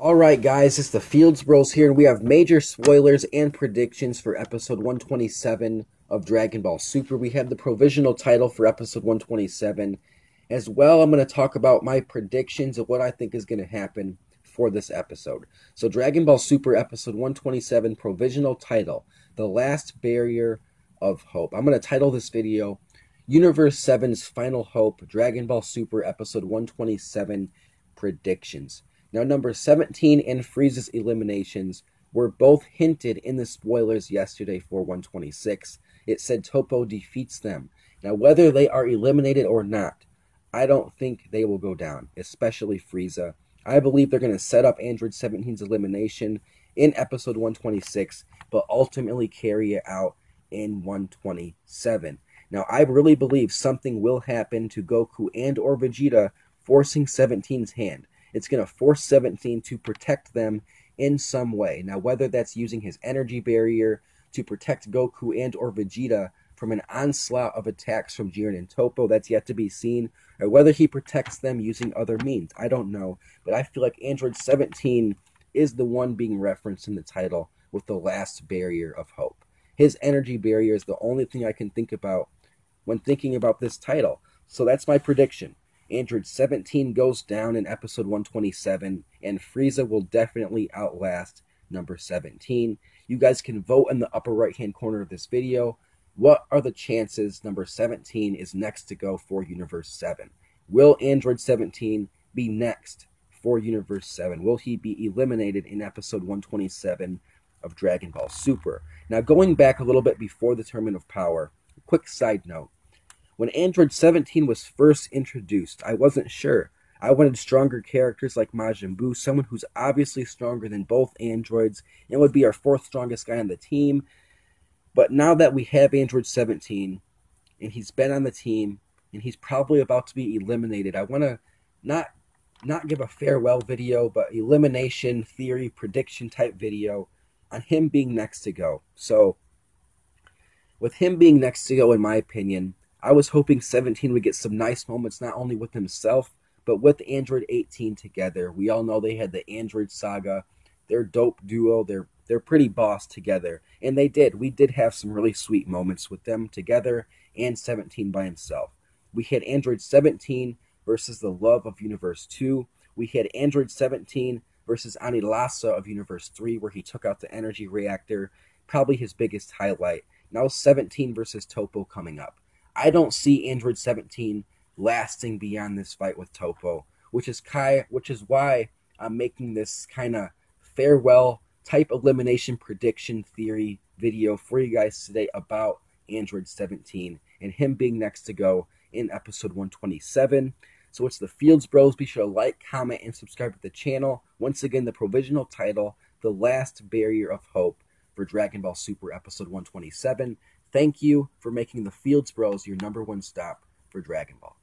Alright guys, it's the Fields Bros here, and we have major spoilers and predictions for episode 127 of Dragon Ball Super. We have the provisional title for episode 127. As well, I'm going to talk about my predictions of what I think is going to happen for this episode. So Dragon Ball Super episode 127, provisional title, The Last Barrier of Hope. I'm going to title this video, Universe 7's Final Hope, Dragon Ball Super episode 127 predictions. Now, number 17 and Frieza's eliminations were both hinted in the spoilers yesterday for 126. It said Toppo defeats them. Now, whether they are eliminated or not, I don't think they will go down, especially Frieza. I believe they're going to set up Android 17's elimination in episode 126, but ultimately carry it out in 127. Now, I really believe something will happen to Goku and or Vegeta, forcing 17's hand. It's going to force 17 to protect them in some way. Now, whether that's using his energy barrier to protect Goku and or Vegeta from an onslaught of attacks from Jiren and Toppo, that's yet to be seen, or whether he protects them using other means. I don't know, but I feel like Android 17 is the one being referenced in the title with the last barrier of hope. His energy barrier is the only thing I can think about when thinking about this title. So that's my prediction. Android 17 goes down in episode 127, and Frieza will definitely outlast number 17. You guys can vote in the upper right-hand corner of this video. What are the chances number 17 is next to go for Universe 7? Will Android 17 be next for Universe 7? Will he be eliminated in episode 127 of Dragon Ball Super? Now, going back a little bit before the Tournament of Power, a quick side note. When Android 17 was first introduced, I wasn't sure. I wanted stronger characters like Majin Buu, someone who's obviously stronger than both androids and would be our fourth strongest guy on the team. But now that we have Android 17, and he's been on the team, and he's probably about to be eliminated, I want to not give a farewell video, but elimination theory prediction type video on him being next to go. So, with him being next to go, in my opinion, I was hoping 17 would get some nice moments, not only with himself, but with Android 18 together. We all know they had the Android saga. They're dope duo. They're pretty boss together. And they did. We did have some really sweet moments with them together and 17 by himself. We had Android 17 versus the Love of Universe 2. We had Android 17 versus Anilasa of Universe 3, where he took out the energy reactor. Probably his biggest highlight. Now 17 versus Toppo coming up. I don't see Android 17 lasting beyond this fight with Toppo, which is why I'm making this kind of farewell type elimination prediction theory video for you guys today about Android 17 and him being next to go in episode 127. So it's the Fields Bros. Be sure to like, comment, and subscribe to the channel. Once again, the provisional title, The Last Barrier of Hope for Dragon Ball Super episode 127. Thank you for making the Fields Bros your #1 stop for Dragon Ball.